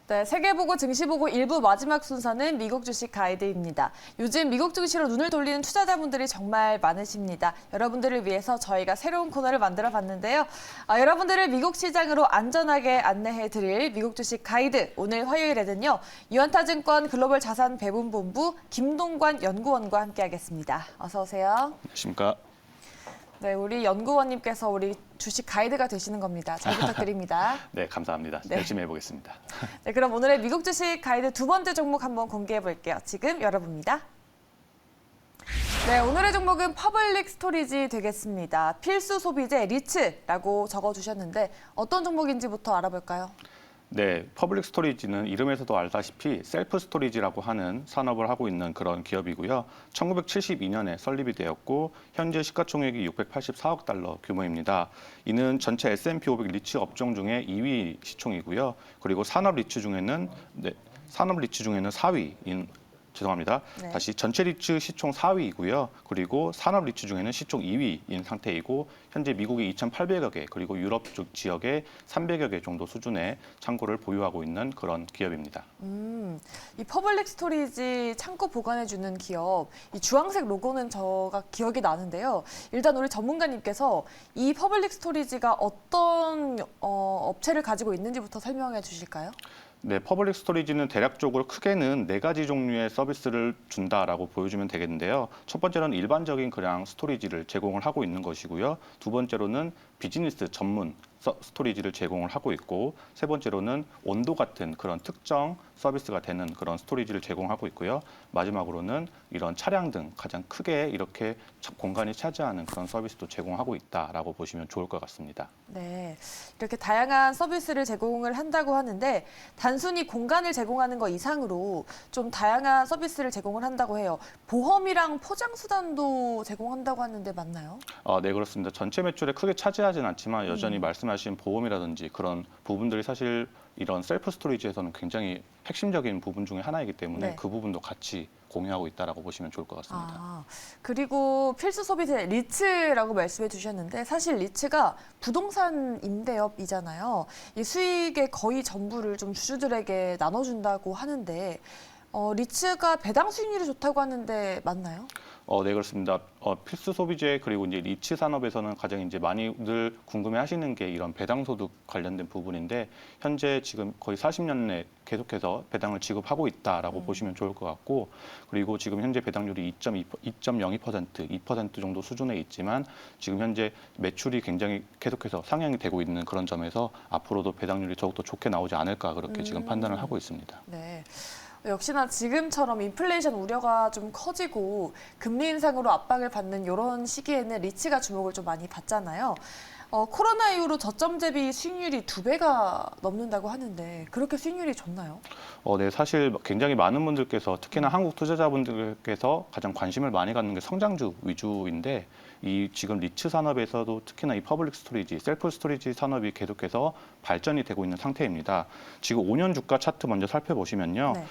네, 세계보고 증시보고 1부 마지막 순서는 미국 주식 가이드입니다. 요즘 미국 증시로 눈을 돌리는 투자자분들이 정말 많으십니다. 여러분들을 위해서 저희가 새로운 코너를 만들어 봤는데요. 여러분들을 미국 시장으로 안전하게 안내해 드릴 미국 주식 가이드. 오늘 화요일에는요. 유한타증권 글로벌 자산 배분본부 김동관 연구원과 함께하겠습니다. 어서 오세요. 안녕하십니까. 네, 우리 연구원님께서 우리 주식 가이드가 되시는 겁니다. 잘 부탁드립니다. 네, 감사합니다. 네. 열심히 해보겠습니다. 네, 그럼 오늘의 미국 주식 가이드 두 번째 종목 한번 공개해 볼게요. 지금 열어봅니다. 네, 오늘의 종목은 퍼블릭 스토리지 되겠습니다. 필수 소비재 리츠라고 적어주셨는데 어떤 종목인지부터 알아볼까요? 네, 퍼블릭 스토리지는 이름에서도 알다시피 셀프 스토리지라고 하는 산업을 하고 있는 그런 기업이고요. 1972년에 설립이 되었고 현재 시가총액이 684억 달러 규모입니다. 이는 전체 S&P 500 리츠 업종 중에 2위 시총이고요. 그리고 산업 리츠 중에는 4위인 죄송합니다. 네. 다시 전체 리츠 시총 4위이고요. 그리고 산업 리츠 중에는 시총 2위인 상태이고 현재 미국의 2,800여 개 그리고 유럽 쪽 지역의 300여 개 정도 수준의 창고를 보유하고 있는 그런 기업입니다. 이 퍼블릭 스토리지 창고 보관해주는 기업, 이 주황색 로고는 저가 기억이 나는데요. 일단 우리 전문가님께서 이 퍼블릭 스토리지가 어떤 업체를 가지고 있는지부터 설명해 주실까요? 네, 퍼블릭 스토리지는 대략적으로 크게는 4가지 종류의 서비스를 준다라고 보여주면 되겠는데요. 첫 번째로는 일반적인 그냥 스토리지를 제공을 하고 있는 것이고요. 두 번째로는 비즈니스 전문 스토리지를 제공을 하고 있고, 세 번째로는 온도 같은 그런 특정 서비스가 되는 그런 스토리지를 제공하고 있고요. 마지막으로는 이런 차량 등 가장 크게 이렇게 공간이 차지하는 그런 서비스도 제공하고 있다라고 보시면 좋을 것 같습니다. 네, 이렇게 다양한 서비스를 제공을 한다고 하는데 단순히 공간을 제공하는 것 이상으로 좀 다양한 서비스를 제공을 한다고 해요. 보험이랑 포장 수단도 제공한다고 하는데 맞나요? 네, 그렇습니다. 전체 매출에 크게 차지하진 않지만 여전히 말씀하신 보험이라든지 그런 부분들이 사실 이런 셀프 스토리지에서는 굉장히 핵심적인 부분 중에 하나이기 때문에 네. 그 부분도 같이 공유하고 있다라고 보시면 좋을 것 같습니다. 그리고 필수 소비재 리츠라고 말씀해 주셨는데 사실 리츠가 부동산 임대업이잖아요. 이 수익의 거의 전부를 좀 주주들에게 나눠준다고 하는데 리츠가 배당 수익률이 좋다고 하는데 맞나요? 네, 그렇습니다. 필수 소비재 그리고 이제 리츠 산업에서는 가장 이제 많이들 궁금해하시는 게 이런 배당소득 관련된 부분인데 현재 지금 거의 40년 내 계속해서 배당을 지급하고 있다라고 보시면 좋을 것 같고, 그리고 지금 현재 배당률이 2.02%, 2% 정도 수준에 있지만 지금 현재 매출이 굉장히 계속해서 상향이 되고 있는 그런 점에서 앞으로도 배당률이 더욱더 좋게 나오지 않을까 그렇게 지금 판단을 하고 있습니다. 네. 역시나 지금처럼 인플레이션 우려가 좀 커지고 금리 인상으로 압박을 받는 이런 시기에는 리츠가 주목을 좀 많이 받잖아요. 코로나 이후로 저점 대비 수익률이 2배가 넘는다고 하는데 그렇게 수익률이 좋나요? 네, 사실 굉장히 많은 분들께서 특히나 한국 투자자분들께서 가장 관심을 많이 갖는 게 성장주 위주인데 이 지금 리츠 산업에서도 특히나 이 퍼블릭 스토리지, 셀프 스토리지 산업이 계속해서 발전이 되고 있는 상태입니다. 지금 5년 주가 차트 먼저 살펴보시면요. 네.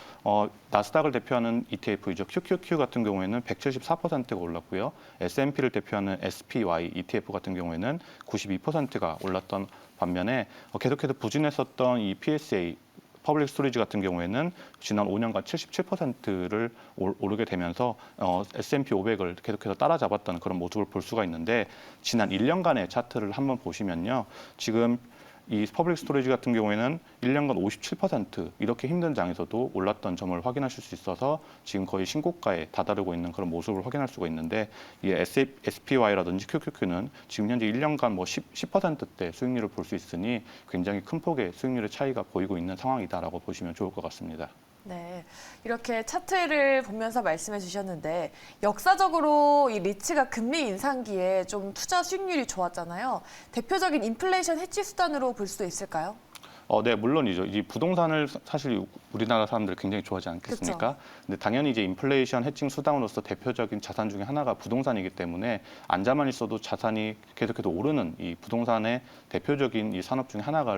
나스닥을 대표하는 ETF이죠. QQQ 같은 경우에는 174%가 올랐고요. S&P를 대표하는 SPY ETF 같은 경우에는 92%가 올랐던 반면에 계속해서 부진했었던 이 PSA 퍼블릭 스토리지 같은 경우에는 지난 5년간 77%를 오르게 되면서 S&P 500을 계속해서 따라잡았다는 그런 모습을 볼 수가 있는데 지난 1년간의 차트를 한번 보시면요. 지금 이 퍼블릭 스토리지 같은 경우에는 1년간 57% 이렇게 힘든 장에서도 올랐던 점을 확인하실 수 있어서 지금 거의 신고가에 다다르고 있는 그런 모습을 확인할 수가 있는데 이 SPY라든지 QQQ는 지금 현재 1년간 뭐 10%대 수익률을 볼 수 있으니 굉장히 큰 폭의 수익률의 차이가 보이고 있는 상황이다라고 보시면 좋을 것 같습니다. 네, 이렇게 차트를 보면서 말씀해 주셨는데 역사적으로 이 리츠가 금리 인상기에 좀 투자 수익률이 좋았잖아요. 대표적인 인플레이션 해지 수단으로 볼 수도 있을까요? 네, 물론이죠. 이 부동산을 사실 우리나라 사람들 굉장히 좋아하지 않겠습니까? 그쵸. 근데 당연히 이제 인플레이션 해칭 수단으로서 대표적인 자산 중에 하나가 부동산이기 때문에 앉아만 있어도 자산이 계속해서 오르는 이 부동산의 대표적인 이 산업 중에 하나가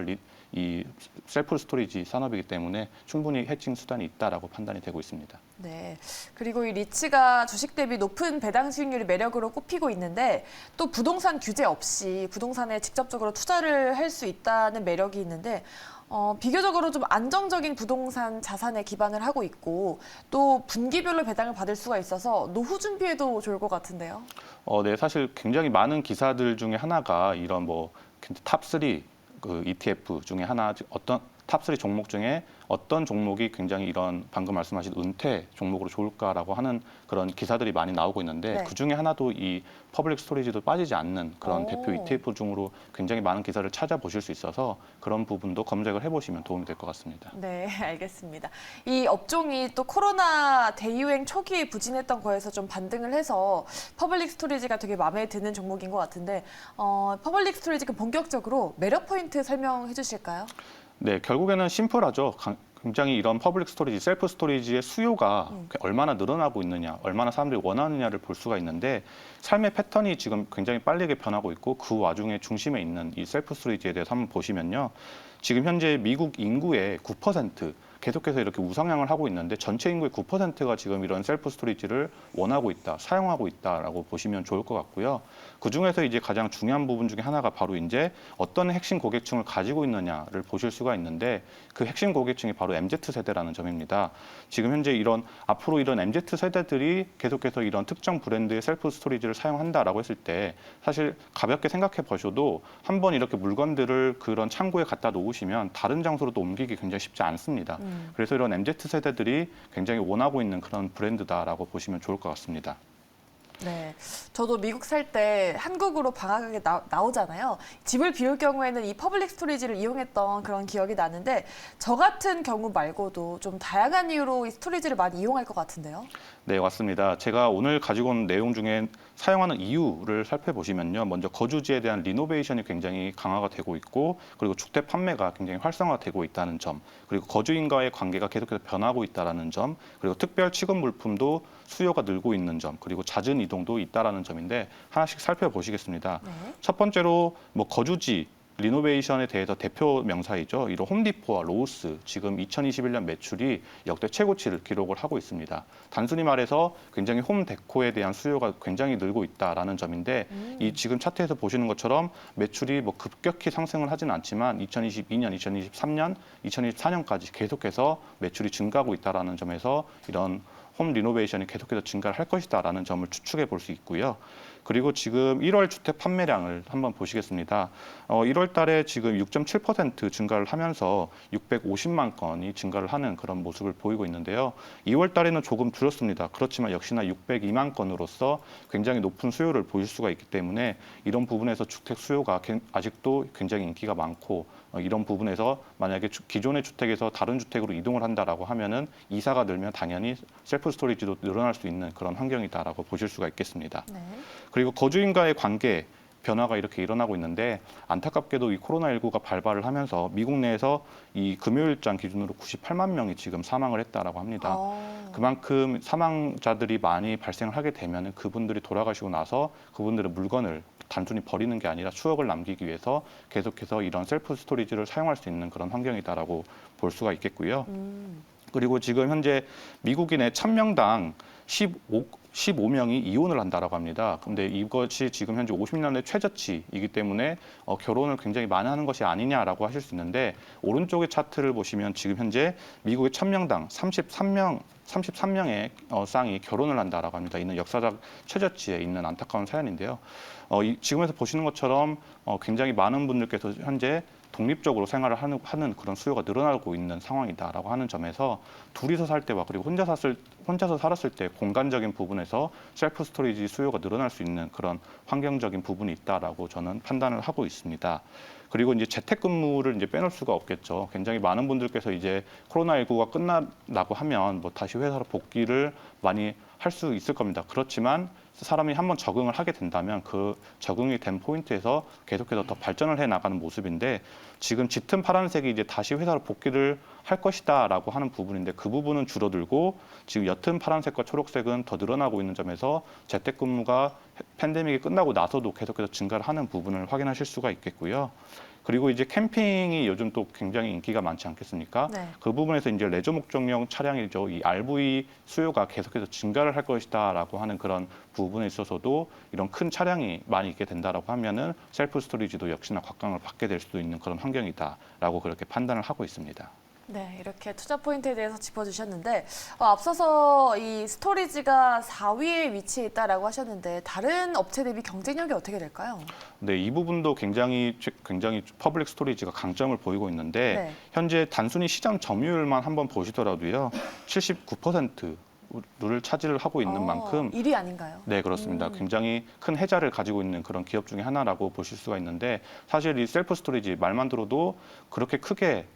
이 셀프 스토리지 산업이기 때문에 충분히 해칭 수단이 있다라고 판단이 되고 있습니다. 네. 그리고 이 리츠가 주식 대비 높은 배당 수익률이 매력으로 꼽히고 있는데 또 부동산 규제 없이 부동산에 직접적으로 투자를 할 수 있다는 매력이 있는데 비교적으로 좀 안정적인 부동산 자산에 기반을 하고 있고 또 분기별로 배당을 받을 수가 있어서 노후 준비에도 좋을 것 같은데요. 네, 사실 굉장히 많은 기사들 중에 하나가 이런 뭐 탑3 그 ETF 중에 하나 어떤 탑3 종목 중에 어떤 종목이 굉장히 이런 방금 말씀하신 은퇴 종목으로 좋을까라고 하는 그런 기사들이 많이 나오고 있는데 네. 그 중에 하나도 이 퍼블릭 스토리지도 빠지지 않는 그런 오. 대표 ETF 중으로 굉장히 많은 기사를 찾아보실 수 있어서 그런 부분도 검색을 해보시면 도움이 될 것 같습니다. 네, 알겠습니다. 이 업종이 또 코로나 대유행 초기에 부진했던 거에서 좀 반등을 해서 퍼블릭 스토리지가 되게 마음에 드는 종목인 것 같은데 퍼블릭 스토리지 본격적으로 매력 포인트 설명해 주실까요? 네, 결국에는 심플하죠. 굉장히 이런 퍼블릭 스토리지, 셀프 스토리지의 수요가 얼마나 늘어나고 있느냐, 얼마나 사람들이 원하느냐를 볼 수가 있는데 삶의 패턴이 지금 굉장히 빠르게 변하고 있고 그 와중에 중심에 있는 이 셀프 스토리지에 대해서 한번 보시면요. 지금 현재 미국 인구의 9% 계속해서 이렇게 우상향을 하고 있는데 전체 인구의 9%가 지금 이런 셀프 스토리지를 원하고 있다, 사용하고 있다라고 보시면 좋을 것 같고요. 그 중에서 이제 가장 중요한 부분 중에 하나가 바로 이제 어떤 핵심 고객층을 가지고 있느냐를 보실 수가 있는데 그 핵심 고객층이 바로 MZ 세대라는 점입니다. 지금 현재 앞으로 이런 MZ 세대들이 계속해서 이런 특정 브랜드의 셀프 스토리지를 사용한다라고 했을 때 사실 가볍게 생각해 보셔도 한번 이렇게 물건들을 그런 창고에 갖다 놓으시면 다른 장소로 또 옮기기 굉장히 쉽지 않습니다. 그래서 이런 MZ 세대들이 굉장히 원하고 있는 그런 브랜드다라고 보시면 좋을 것 같습니다. 네, 저도 미국 살 때 한국으로 방학에 나오잖아요. 집을 비울 경우에는 이 퍼블릭 스토리지를 이용했던 그런 기억이 나는데 저 같은 경우 말고도 좀 다양한 이유로 이 스토리지를 많이 이용할 것 같은데요. 네, 맞습니다. 제가 오늘 가지고 온 내용 중에 사용하는 이유를 살펴보시면요. 먼저 거주지에 대한 리노베이션이 굉장히 강화가 되고 있고 그리고 주택 판매가 굉장히 활성화되고 있다는 점 그리고 거주인과의 관계가 계속해서 변하고 있다는 점 그리고 특별 취급 물품도 수요가 늘고 있는 점 그리고 잦은 이동도 있다는 점인데 하나씩 살펴보시겠습니다. 네. 첫 번째로 뭐 거주지 리노베이션에 대해서 대표 명사이죠. 이런 홈디포와 로우스 지금 2021년 매출이 역대 최고치를 기록을 하고 있습니다. 단순히 말해서 굉장히 홈 데코에 대한 수요가 굉장히 늘고 있다라는 점인데 이 지금 차트에서 보시는 것처럼 매출이 뭐 급격히 상승을 하지는 않지만 2022년, 2023년, 2024년까지 계속해서 매출이 증가하고 있다라는 점에서 이런 홈 리노베이션이 계속해서 증가를 할 것이다라는 점을 추측해 볼 수 있고요. 그리고 지금 1월 주택 판매량을 한번 보시겠습니다. 1월 달에 지금 6.7% 증가를 하면서 650만 건이 증가를 하는 그런 모습을 보이고 있는데요. 2월 달에는 조금 줄었습니다. 그렇지만 역시나 602만 건으로서 굉장히 높은 수요를 보일 수가 있기 때문에 이런 부분에서 주택 수요가 아직도 굉장히 인기가 많고 이런 부분에서 만약에 기존의 주택에서 다른 주택으로 이동을 한다라고 하면은 이사가 늘면 당연히 셀프 스토리지도 늘어날 수 있는 그런 환경이다라고 보실 수가 있겠습니다. 네. 그리고 거주인과의 관계 변화가 이렇게 일어나고 있는데 안타깝게도 이 코로나19가 발발을 하면서 미국 내에서 이 금요일장 기준으로 98만 명이 지금 사망을 했다라고 합니다. 그만큼 사망자들이 많이 발생을 하게 되면 그분들이 돌아가시고 나서 그분들의 물건을 단순히 버리는 게 아니라 추억을 남기기 위해서 계속해서 이런 셀프 스토리지를 사용할 수 있는 그런 환경이다라고 볼 수가 있겠고요. 그리고 지금 현재 미국인의 1000명당 15명이 이혼을 한다라고 합니다. 근데 이것이 지금 현재 50년의 최저치이기 때문에 결혼을 굉장히 많이 하는 것이 아니냐라고 하실 수 있는데 오른쪽의 차트를 보시면 지금 현재 미국의 1000명당 33명의 쌍이 결혼을 한다라고 합니다. 이는 역사적 최저치에 있는 안타까운 사연인데요. 지금에서 보시는 것처럼 굉장히 많은 분들께서 현재 독립적으로 생활을 하는 그런 수요가 늘어나고 있는 상황이다라고 하는 점에서 둘이서 살 때와 그리고 혼자서 살았을 때 공간적인 부분에서 셀프 스토리지 수요가 늘어날 수 있는 그런 환경적인 부분이 있다라고 저는 판단을 하고 있습니다. 그리고 이제 재택근무를 이제 빼놓을 수가 없겠죠. 굉장히 많은 분들께서 이제 코로나19가 끝나고 하면 뭐 다시 회사로 복귀를 많이 할 수 있을 겁니다. 그렇지만 사람이 한번 적응을 하게 된다면 그 적응이 된 포인트에서 계속해서 더 발전을 해 나가는 모습인데 지금 짙은 파란색이 이제 다시 회사로 복귀를 할 것이다라고 하는 부분인데 그 부분은 줄어들고 지금 옅은 파란색과 초록색은 더 늘어나고 있는 점에서 재택근무가 팬데믹이 끝나고 나서도 계속해서 증가를 하는 부분을 확인하실 수가 있겠고요. 그리고 이제 캠핑이 요즘 또 굉장히 인기가 많지 않겠습니까? 네. 그 부분에서 이제 레저 목적용 차량이죠. 이 RV 수요가 계속해서 증가를 할 것이다라고 하는 그런 부분에 있어서도 이런 큰 차량이 많이 있게 된다라고 하면은 셀프 스토리지도 역시나 곽강을 받게 될 수도 있는 그런 환경이다라고 그렇게 판단을 하고 있습니다. 네, 이렇게 투자 포인트에 대해서 짚어주셨는데 앞서서 이 스토리지가 4위에 위치해 있다라고 하셨는데 다른 업체 대비 경쟁력이 어떻게 될까요? 네, 이 부분도 굉장히 퍼블릭 스토리지가 강점을 보이고 있는데 네. 현재 단순히 시장 점유율만 한번 보시더라도요, 79%를 차지를 하고 있는 만큼 1위 아닌가요? 네, 그렇습니다. 굉장히 큰 혜자를 가지고 있는 그런 기업 중에 하나라고 보실 수가 있는데 사실 이 셀프 스토리지 말만 들어도 그렇게 크게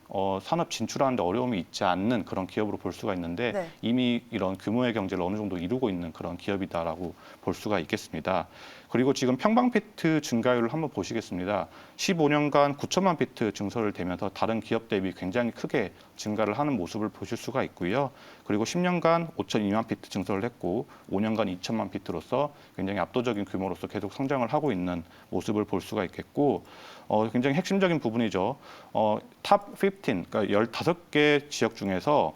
산업 진출하는데 어려움이 있지 않는 그런 기업으로 볼 수가 있는데 네. 이미 이런 규모의 경제를 어느 정도 이루고 있는 그런 기업이다라고 볼 수가 있겠습니다. 그리고 지금 평방 피트 증가율을 한번 보시겠습니다. 15년간 9천만 피트 증설을 되면서 다른 기업 대비 굉장히 크게 증가를 하는 모습을 보실 수가 있고요. 그리고 10년간 5,002만 피트 증설을 했고 5년간 2천만 피트로서 굉장히 압도적인 규모로서 계속 성장을 하고 있는 모습을 볼 수가 있겠고 굉장히 핵심적인 부분이죠. 탑 15, 그러니까 15개 지역 중에서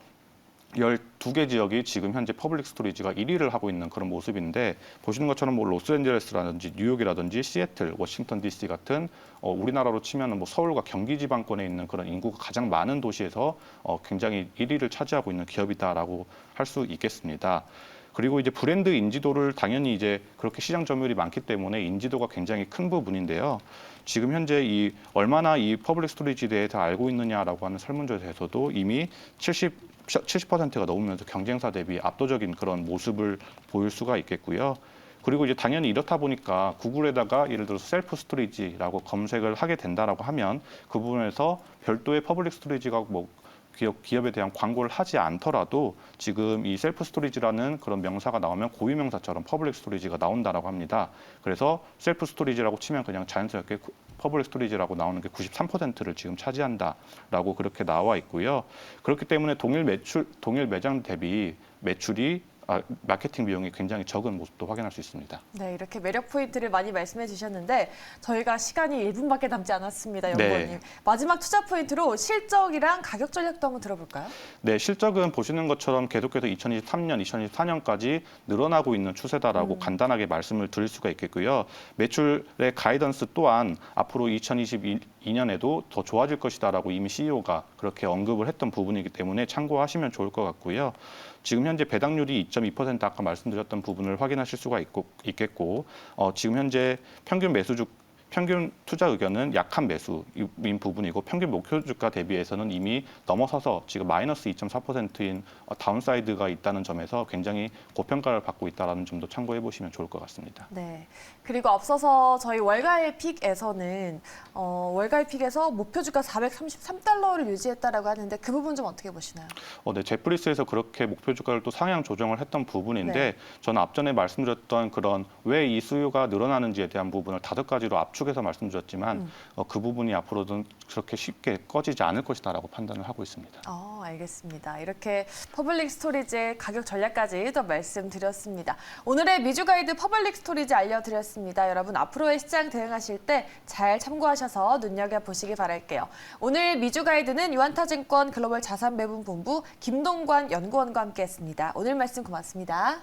12개 지역이 지금 현재 퍼블릭 스토리지가 1위를 하고 있는 그런 모습인데 보시는 것처럼 뭐 로스앤젤레스라든지 뉴욕이라든지 시애틀, 워싱턴 DC 같은 우리나라로 치면은 뭐 서울과 경기 지방권에 있는 그런 인구가 가장 많은 도시에서 굉장히 1위를 차지하고 있는 기업이다라고 할 수 있겠습니다. 그리고 이제 브랜드 인지도를 당연히 이제 그렇게 시장 점유율이 많기 때문에 인지도가 굉장히 큰 부분인데요. 지금 현재 이 얼마나 이 퍼블릭 스토리지에 대해서 알고 있느냐라고 하는 설문조사에서도 이미 70%가 넘으면서 경쟁사 대비 압도적인 그런 모습을 보일 수가 있겠고요. 그리고 이제 당연히 이렇다 보니까 구글에다가 예를 들어서 셀프 스토리지라고 검색을 하게 된다라고 하면 그 부분에서 별도의 퍼블릭 스토리지가 뭐 기업에 대한 광고를 하지 않더라도 지금 이 셀프 스토리지라는 그런 명사가 나오면 고유 명사처럼 퍼블릭 스토리지가 나온다라고 합니다. 그래서 셀프 스토리지라고 치면 그냥 자연스럽게 퍼블릭 스토리지라고 나오는 게 93%를 지금 차지한다라고 그렇게 나와 있고요. 그렇기 때문에 동일 매장 대비 매출이 마케팅 비용이 굉장히 적은 모습도 확인할 수 있습니다. 네, 이렇게 매력 포인트를 많이 말씀해 주셨는데 저희가 시간이 1분밖에 남지 않았습니다, 연구원님. 네. 마지막 투자 포인트로 실적이랑 가격 전략도 한번 들어볼까요? 네, 실적은 보시는 것처럼 계속해서 2023년, 2024년까지 늘어나고 있는 추세다라고 간단하게 말씀을 드릴 수가 있겠고요. 매출의 가이던스 또한 앞으로 2022년에도 더 좋아질 것이다라고 이미 CEO가 그렇게 언급을 했던 부분이기 때문에 참고하시면 좋을 것 같고요. 지금 현재 배당률이 2.2% 아까 말씀드렸던 부분을 확인하실 수가 있겠고 지금 현재 평균 투자 의견은 약한 매수인 부분이고 평균 목표 주가 대비해서는 이미 넘어서서 지금 마이너스 2.4%인 다운사이드가 있다는 점에서 굉장히 고평가를 받고 있다는 점도 참고해 보시면 좋을 것 같습니다. 네. 그리고 앞서서 저희 월가의 픽에서는 월가의 픽에서 목표 주가 433달러를 유지했다라고 하는데 그 부분 좀 어떻게 보시나요? 네, 제프리스에서 그렇게 목표 주가를 또 상향 조정을 했던 부분인데 네. 저는 앞전에 말씀드렸던 그런 왜 이 수요가 늘어나는지에 대한 부분을 5가지로 압축해서 말씀드렸지만 그 부분이 앞으로는 그렇게 쉽게 꺼지지 않을 것이다라고 판단을 하고 있습니다. 알겠습니다. 이렇게 퍼블릭 스토리지의 가격 전략까지 또 말씀드렸습니다. 오늘의 미주 가이드 퍼블릭 스토리지 알려드렸습니다. 여러분 앞으로의 시장 대응하실 때 잘 참고하셔서 눈여겨보시기 바랄게요. 오늘 미주 가이드는 유한타증권 글로벌 자산배분본부 김동관 연구원과 함께했습니다. 오늘 말씀 고맙습니다.